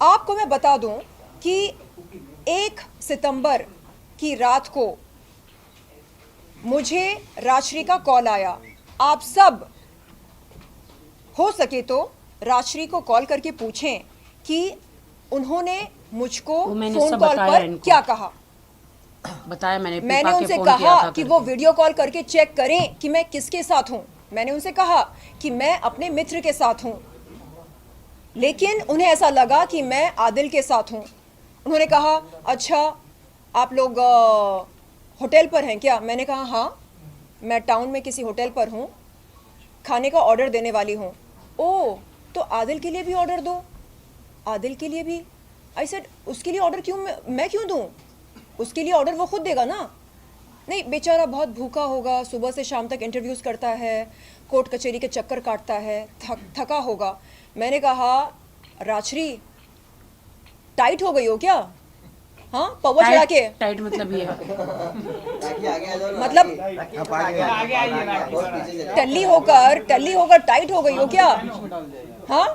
आपको मैं बता दूं कि 1 सितंबर की रात को मुझे राजश्री का कॉल आया। आप सब हो सके तो राजश्री को कॉल करके पूछें कि उन्होंने मुझको फोन कॉल पर क्या कहा। बताया मैंने उनसे कहा कि वो वीडियो कॉल करके चेक करें कि मैं किसके साथ हूं। मैंने उनसे कहा कि मैं अपने मित्र के साथ हूं, लेकिन उन्हें ऐसा लगा कि मैं आदिल के साथ हूं। उन्होंने कहा अच्छा आप लोग होटल पर हैं क्या? मैंने कहा हाँ, मैं टाउन में किसी होटल पर हूं, खाने का ऑर्डर देने वाली हूं। ओह, तो आदिल के लिए भी ऑर्डर दो। आदिल के लिए भी? आई सेड उसके लिए ऑर्डर क्यों, मैं क्यों दूं? उसके लिए ऑर्डर वो खुद देगा ना। नहीं, बेचारा बहुत भूखा होगा, सुबह से शाम तक इंटरव्यूज़ करता है, कोर्ट कचहरी के चक्कर काटता है, थका होगा। मैंने कहा राजश्री टाइट हो गई हो क्या? हाँ, पवा चढ़ा के टाइट मतलब ये मतलब टल्ली होकर टाइट हो गई हो क्या? हाँ,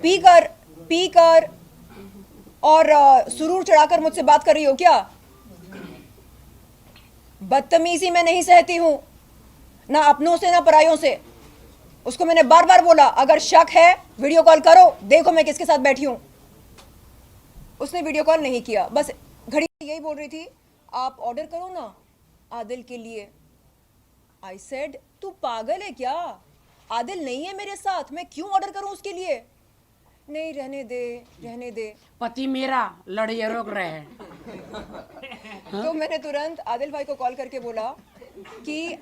पी कर और सुरूर चढ़ाकर मुझसे बात कर रही हो क्या? बदतमीजी मैं नहीं सहती हूं, ना अपनों से ना परायों से। उसको मैंने बार बार बोला अगर शक है वीडियो कॉल करो, देखो मैं किसके साथ बैठी हूं। उसने वीडियो कॉल नहीं किया, बस घड़ी यही बोल रही थी आप ऑर्डर करो ना आदिल के लिए। आई सेड तू पागल है क्या? आदिल नहीं है मेरे साथ, मैं क्यों ऑर्डर करूं उसके लिए? नहीं, रहने दे। पति मेरा लड़िए रोक रहे हैं। तो मैंने तुरंत आदिल भाई को कॉल करके बोला कि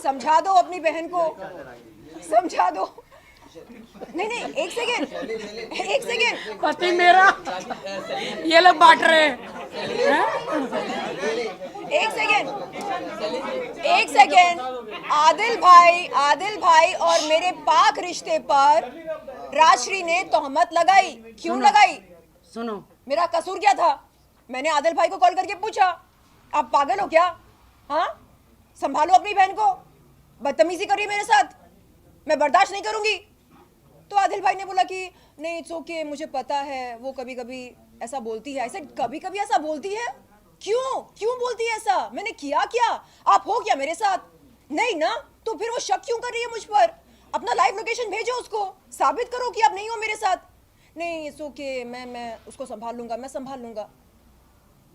समझा दो अपनी बहन को, समझा दो। नहीं, एक सेकेंड। पति मेरा ये लोग बांट रहे हैं। एक सेकेंड। आदिल भाई और मेरे पाक रिश्ते पर राजश्री ने तोहमत लगाई। क्यों लगाई? सुनो, मेरा कसूर क्या था? मैंने आदिल भाई को कॉल करके पूछा आप पागल हो क्या? हाँ, संभालो अपनी बहन को, बदतमीजी कर रही है मेरे साथ, मैं बर्दाश्त नहीं करूंगी। तो आदिल भाई ने बोला कि नहीं इट्स ओके, मुझे पता है वो कभी कभी ऐसा बोलती है। ऐसे कभी कभी ऐसा बोलती है? क्यों बोलती है ऐसा? मैंने किया क्या? आप हो क्या मेरे साथ? नहीं ना, तो फिर वो शक क्यों कर रही है मुझ पर? अपना लाइव लोकेशन भेजो, उसको साबित करो कि आप नहीं हो मेरे साथ। नहीं इट्स ओके, मैं उसको संभाल लूंगा, मैं संभाल लूंगा।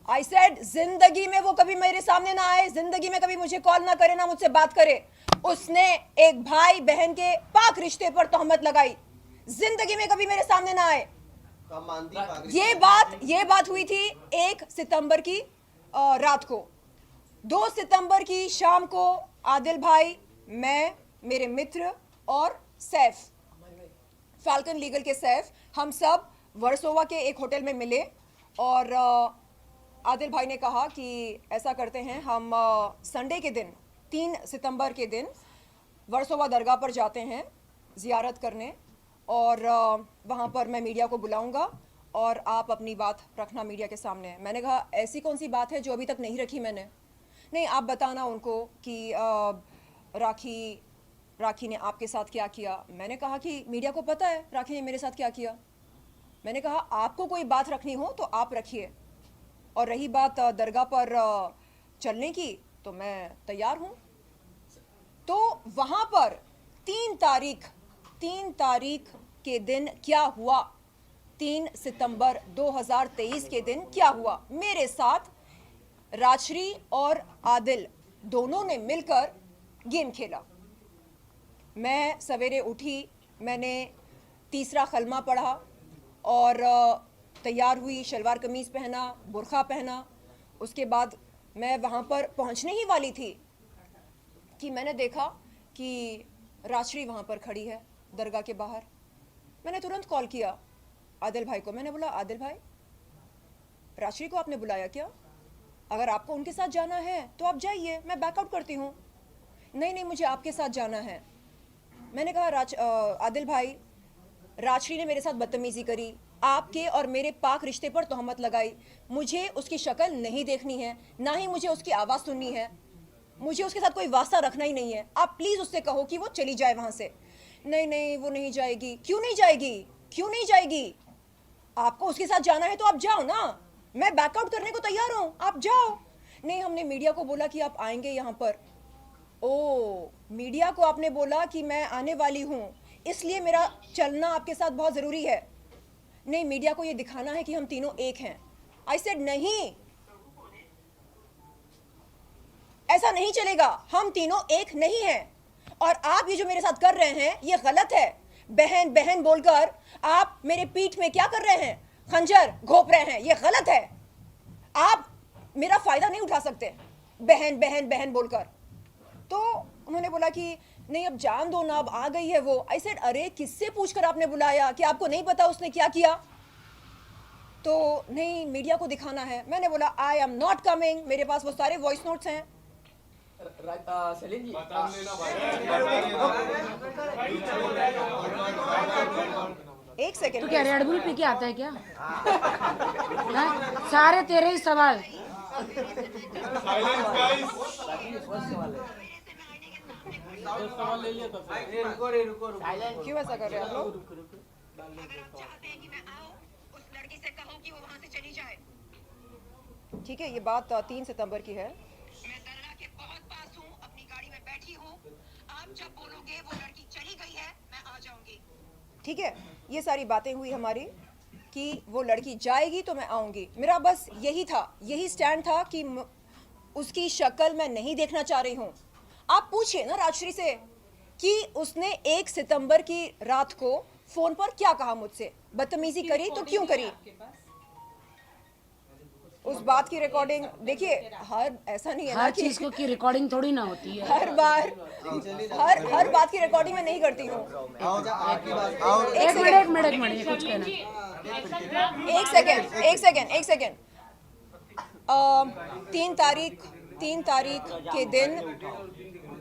आई सेड जिंदगी में वो कभी मेरे सामने ना आए, जिंदगी में कभी मुझे कॉल ना करे, ना मुझसे बात करे। उसने एक भाई बहन के पाक रिश्ते पर तोहमत लगाई, जिंदगी में कभी मेरे सामने ना आए। ये बात हुई थी 1 सितंबर की रात को। 2 सितंबर की शाम को आदिल भाई, मैं, मेरे मित्र और सैफ, फाल्कन लीगल के सैफ, हम सब वर्सोवा के एक होटल में मिले और आदिल भाई ने कहा कि ऐसा करते हैं हम संडे के दिन 3 सितंबर के दिन वर्सोवा दरगाह पर जाते हैं ज़ियारत करने, और वहाँ पर मैं मीडिया को बुलाऊंगा और आप अपनी बात रखना मीडिया के सामने। मैंने कहा ऐसी कौन सी बात है जो अभी तक नहीं रखी मैंने? नहीं, आप बताना उनको कि राखी ने आपके साथ क्या किया। मैंने कहा कि मीडिया को पता है राखी ने मेरे साथ क्या किया। मैंने कहा आपको कोई बात रखनी हो तो आप रखिए, और रही बात दरगाह पर चलने की तो मैं तैयार हूँ। तो वहाँ पर 3 तारीख के दिन क्या हुआ, 3 सितंबर 2023 के दिन क्या हुआ मेरे साथ? राजश्री और आदिल दोनों ने मिलकर गेम खेला। मैं सवेरे उठी, मैंने तीसरा खलमा पढ़ा और तैयार हुई, शलवार कमीज़ पहना, बुर्खा पहना। उसके बाद मैं वहाँ पर पहुँचने ही वाली थी कि मैंने देखा कि राजश्री वहाँ पर खड़ी है दरगाह के बाहर। मैंने तुरंत कॉल किया आदिल भाई को। मैंने बोला आदिल भाई, राजश्री को आपने बुलाया क्या? अगर आपको उनके साथ जाना है तो आप जाइए, मैं बैकआउट करती हूँ। नहीं, मुझे आपके साथ जाना है। मैंने कहा आदिल भाई, राजश्री ने मेरे साथ बदतमीजी करी, आपके और मेरे पाक रिश्ते पर तोहमत लगाई। मुझे उसकी शक्ल नहीं देखनी है, ना ही मुझे उसकी आवाज़ सुननी है, मुझे उसके साथ कोई वास्ता रखना ही नहीं है। आप प्लीज़ उससे कहो कि वो चली जाए वहाँ से। नहीं, वो नहीं जाएगी। क्यों नहीं जाएगी? आपको उसके साथ जाना है तो आप जाओ ना, मैं बैकआउट करने को तैयार हूं, आप जाओ। नहीं, हमने मीडिया को बोला कि आप आएंगे यहाँ पर। ओ, मीडिया को आपने बोला कि मैं आने वाली हूँ, इसलिए मेरा चलना आपके साथ बहुत ज़रूरी है। नहीं, मीडिया को ये दिखाना है कि हम तीनों एक हैं। आई सेड नहीं, ऐसा नहीं चलेगा, हम तीनों एक नहीं हैं। और आप ये जो मेरे साथ कर रहे हैं ये गलत है। बहन बहन बोलकर आप मेरे पीठ में क्या कर रहे हैं, खंजर घोंप रहे हैं, ये गलत है। आप मेरा फायदा नहीं उठा सकते बहन बहन बहन बोलकर। तो उन्होंने बोला कि नहीं अब जान दो ना, अब आ गई है वो। आई सेड अरे किससे पूछकर आपने बुलाया, कि आपको नहीं पता उसने क्या किया? तो नहीं, मीडिया को दिखाना है। मैंने बोला आई एम नॉट कमिंग, मेरे पास वो सारे वॉइस नोट्स हैं। सेलिन जी, एक सेकेंड, तो क्या रेड बुल पी के आता है क्या? हाँ? सारे तेरे ही सवाल। क्यों ऐसा कर रहे हैं आप लोग? ठीक है, ये बात 3 सितंबर की है। मैं दरगाह के बहुत पास हूँ, अपनी गाड़ी में बैठी हूँ। आप जब बोलोगे वो लड़की चली गई है, मैं आ जाऊंगी। ठीक है, ये सारी बातें हुई हमारी कि वो लड़की जाएगी तो मैं आऊंगी। मेरा बस यही था, यही स्टैंड था कि उसकी शक्ल मैं नहीं देखना चाह रही हूँ। आप पूछिए ना राजश्री से कि उसने 1 सितंबर की रात को फोन पर क्या कहा मुझसे, बदतमीजी करी तो क्यों करी। उस बात की रिकॉर्डिंग देखिए, हर ऐसा नहीं है ना हर कि चीज को की रिकॉर्डिंग थोड़ी ना होती है। हर बार हर बात की रिकॉर्डिंग मैं नहीं करती हूँ। एक मिनट ये कुछ कहना। एक सेकेंड। 3 तारीख के दिन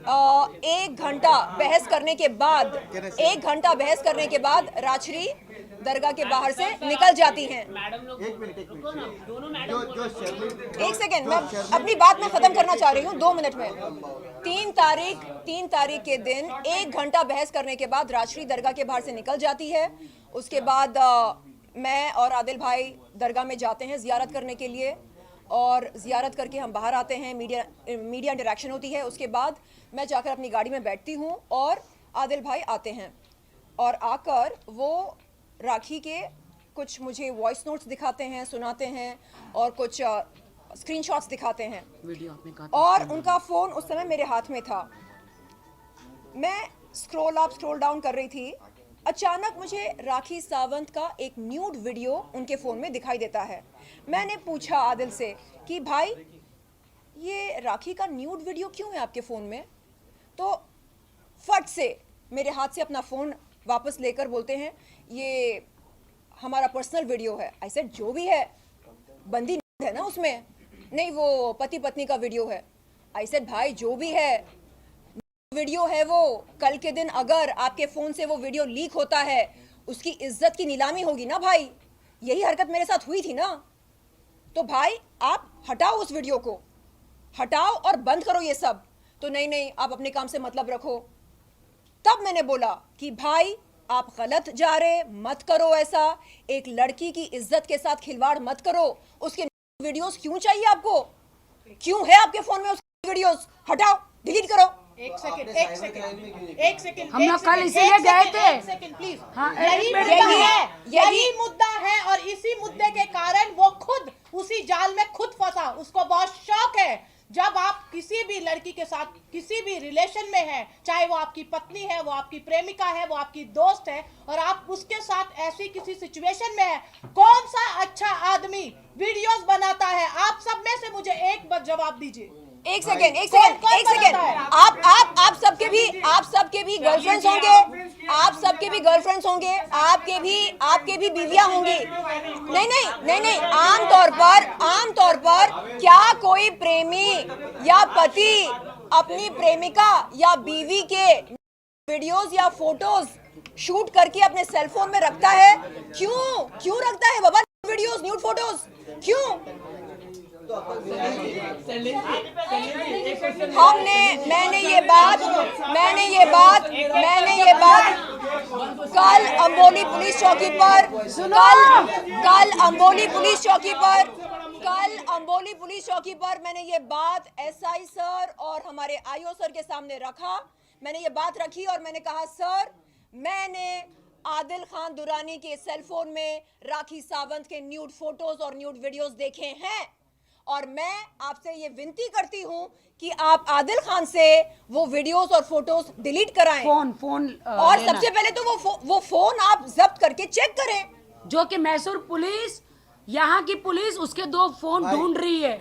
1 घंटा बहस करने के बाद राजश्री दरगाह के बाहर से निकल जाती हैं। एक सेकेंड, मैं अपनी बात में खत्म करना चाह रही हूँ, 2 मिनट में। 3 तारीख के दिन 1 घंटा बहस करने के बाद राजश्री दरगाह के बाहर से निकल जाती है। उसके बाद मैं और आदिल भाई दरगाह में जाते हैं जियारत करने के लिए, और जियारत करके हम बाहर आते हैं, मीडिया इंटरेक्शन होती है। उसके बाद मैं जाकर अपनी गाड़ी में बैठती हूँ और आदिल भाई आते हैं, और आकर वो राखी के कुछ मुझे वॉइस नोट्स दिखाते हैं, सुनाते हैं, और कुछ स्क्रीनशॉट्स दिखाते हैं। वीडियो आपने कहा और उनका फ़ोन उस समय मेरे हाथ में था। मैं स्क्रॉल अप स्क्रॉल डाउन कर रही थी, अचानक मुझे राखी सावंत का एक न्यूड वीडियो उनके फ़ोन में दिखाई देता है। मैंने पूछा आदिल से कि भाई ये राखी का न्यूड वीडियो क्यों है आपके फ़ोन में? तो फट से मेरे हाथ से अपना फ़ोन वापस लेकर बोलते हैं ये हमारा पर्सनल वीडियो है। आई सेड जो भी है, बंदी है ना उसमें? नहीं, वो पति पत्नी का वीडियो है। आई सेड भाई जो भी है वीडियो है वो, कल के दिन अगर आपके फ़ोन से वो वीडियो लीक होता है, उसकी इज्जत की नीलामी होगी ना भाई। यही हरकत मेरे साथ हुई थी ना। तो भाई आप हटाओ उस वीडियो को, हटाओ और बंद करो ये सब। तो नहीं, आप अपने काम से मतलब रखो। तब मैंने बोला कि भाई आप गलत जा रहे, मत करो ऐसा। एक लड़की की इज्जत के साथ खिलवाड़ मत करो। उसके वीडियोस क्यों चाहिए आपको? क्यों है आपके फोन में उसके वीडियोस? हटाओ, डिलीट करो। एक सेकंड हम लोग कल इसीलिए गए थे। प्लीज। हाँ, यही मुद्दा है, और इसी मुद्दे के कारण वो खुद उसी जाल में खुद फंसा। उसको बहुत शौक है, जब आप किसी भी लड़की के साथ किसी भी रिलेशन में हैं, चाहे वो आपकी पत्नी है, वो आपकी प्रेमिका है, वो आपकी दोस्त है, और आप उसके साथ ऐसी किसी सिचुएशन में है, कौन सा अच्छा आदमी वीडियोस बनाता है? आप सब में से मुझे एक बार जवाब दीजिए। एक सेकेंड आप सबके भी गर्लफ्रेंड्स होंगे, आप सबके भी गर्लफ्रेंड्स होंगे, आपके भी बीवियां होंगी। नहीं, आमतौर पर क्या कोई प्रेमी या पति अपनी प्रेमिका या बीवी के वीडियोस या फोटोज शूट करके अपने सेलफोन में रखता है? क्यों रखता है बाबा वीडियोस, न्यूड फोटोज? क्यों? मैंने ये बात कल अंबोली पुलिस चौकी पर कल अंबोली पुलिस चौकी पर मैंने ये बात एसआई सर और हमारे आईओ सर के सामने रखा। मैंने ये बात रखी और मैंने कहा सर, मैंने आदिल खान दुरानी के सेल फोन में राखी सावंत के न्यूड फोटोज और न्यूड वीडियोस देखे हैं और मैं आपसे ये विनती करती हूं कि आप आदिल खान से वो वीडियोस और फोटोज डिलीट कराएं। फोन और सबसे पहले तो वो फोन आप जब्त करके चेक करें, जो कि मैसूर पुलिस, यहाँ की पुलिस उसके 2 फोन ढूंढ रही है।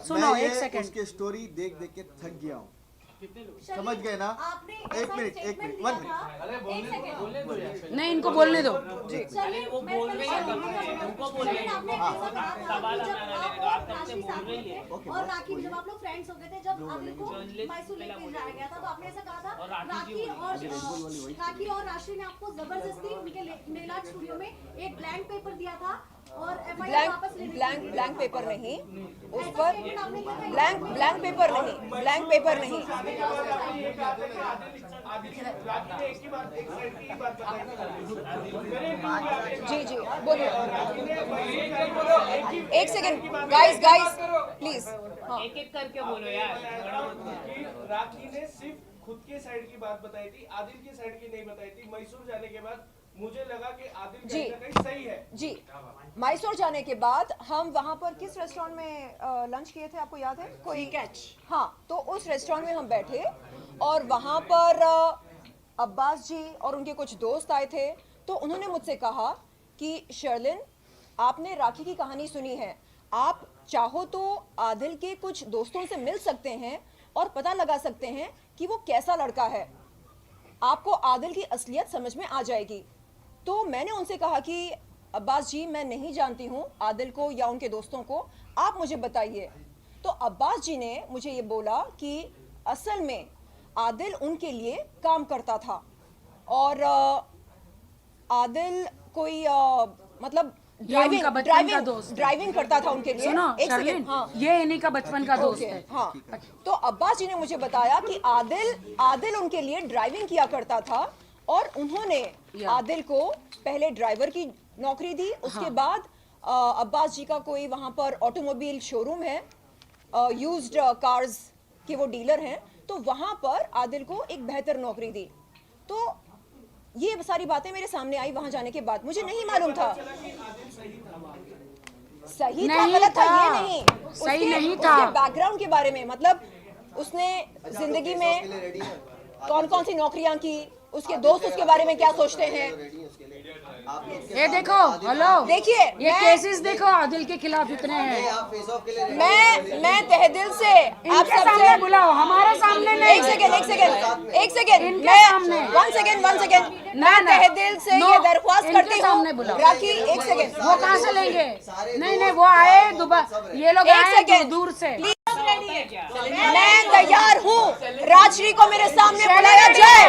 सुनो एक सेकंड, उसकी स्टोरी देख देख के थक गया हूँ, समझ गए ना? एक मिनट 1 मिनट नहीं, इनको बोलने दो। और राखी जब आप लोग फ्रेंड्स हो गए थे, जब आदिल को मैसूर लेके जाया गया था, तो आपने ऐसा कहा था राखी और राशि ने आपको जबरदस्ती उनके मेलाट स्टूडियो में एक ब्लैंक पेपर दिया था और एफआईआर वापस लेने ब्लैंक पेपर नहीं, उस पर ब्लैंक पेपर नहीं। जी बोलिए। एक सेकंड गाइस प्लीज, एक करके बोलो यार। राखी ने सिर्फ खुद के साइड की बात बताई थी, आदिल की साइड की नहीं बताई थी। मैसूर जाने के बाद मुझे लगा कि आदिल कहीं ना कहीं सही है। जी, मैसूर जाने के बाद हम वहाँ पर किस रेस्टोरेंट में लंच किए थे, आपको याद है? कोई कैच? हाँ, तो उस रेस्टोरेंट में हम बैठे और वहाँ पर अब्बास जी और उनके कुछ दोस्त आए थे। तो उन्होंने मुझसे कहा कि शर्लिन, आपने राखी की कहानी सुनी है, आप चाहो तो आदिल के कुछ दोस्तों से मिल सकते हैं और पता लगा सकते हैं कि वो कैसा लड़का है, आपको आदिल की असलियत समझ में आ जाएगी। तो मैंने उनसे कहा कि अब्बास जी, मैं नहीं जानती हूँ आदिल को या उनके दोस्तों को, आप मुझे बताइए। तो अब्बास जी ने मुझे ये बोला कि असल में आदिल उनके लिए काम करता था और आदिल कोई मतलब ड्राइविंग करता था उनके लिए। सुनो एक शर्लिन, सेकंड, हाँ, ये इन्हीं का बचपन का दोस्त है। हाँ, तो अब्बास जी ने मुझे बताया कि आदिल उनके लिए ड्राइविंग किया करता था और उन्होंने आदिल को पहले ड्राइवर की नौकरी दी। उसके बाद अब्बास जी का कोई वहाँ पर ऑटोमोबाइल शोरूम है, यूज्ड कार्स के वो डीलर हैं, तो वहाँ पर आदिल को एक बेहतर नौकरी दी। तो ये सारी बातें मेरे सामने आई वहाँ जाने के बाद। मुझे नहीं मालूम था सही था गलत था, ये नहीं, सही नहीं था। उसके बैकग्राउंड के बारे में, मतलब उसने जिंदगी में कौन कौन सी नौकरियां की, उसके दोस्त उसके बारे में क्या सोचते हैं। ये देखो, हेलो, देखिए ये केसेस देखो आदिल के खिलाफ इतने हैं। मैं तहे दिल से आप सबसे बुलाओ, हमारे सामने नहीं। एक सेकंड इनके सामने। वन सेकंड मैं तहे दिल से ये दरख्वास्त करती हूँ राखी, एक सेकंड। वो कहाँ से लेंगे? नहीं, वो आए दुबई, ये लोग आए दूर से। मैं तैयार हूँ, राजश्री को मेरे सामने बुलाया जाए,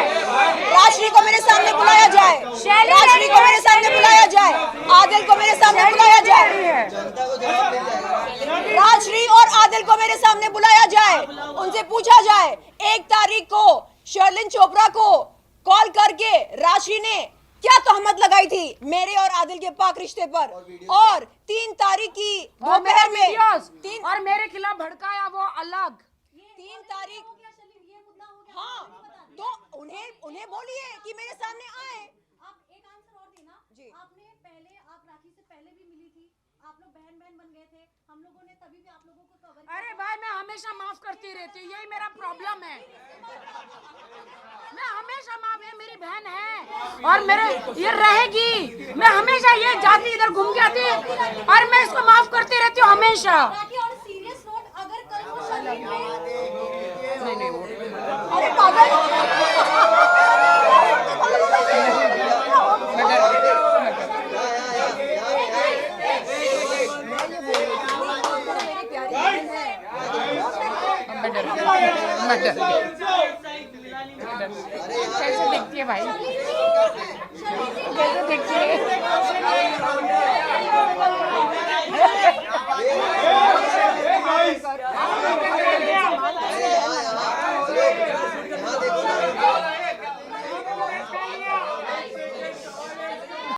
राजश्री को मेरे सामने बुलाया जाए, राजश्री को मेरे सामने बुलाया जाए, आदिल को मेरे सामने बुलाया जाए, राजश्री और आदिल को मेरे सामने बुलाया जाए, उनसे पूछा जाए 1 तारीख को शर्लिन चोपड़ा को कॉल करके राजश्री ने क्या तहमत लगाई थी मेरे और आदिल के पाक रिश्ते पर, और 3 तारीख की दोपहर में और मेरे खिलाफ भड़काया वो अलग। 3 तारीख, हाँ, तो उन्हें बोलिए कि मेरे सामने आए। आप एक आंसर और देना जी। आपने पहले, आप राखी से पहले भी मिली थी, आप लोग बहन बन गए थे, हम लोगों ने तभी भी आप लोगों को कवर। अरे भाई, मैं हमेशा माफ करती रहती हूँ, यही मेरा प्रॉब्लम है। मैं हमेशा माफ, ये मेरी बहन है और मेरे ये रहेगी। मैं हमेशा ये जाती इधर घूम के आती है और मैं इसको माफ करती रहती हूँ हमेशा। राखी, और सीरियस नोट, अगर कल वो शर्लिन अरे पागल, कैसे दिखती है भाई?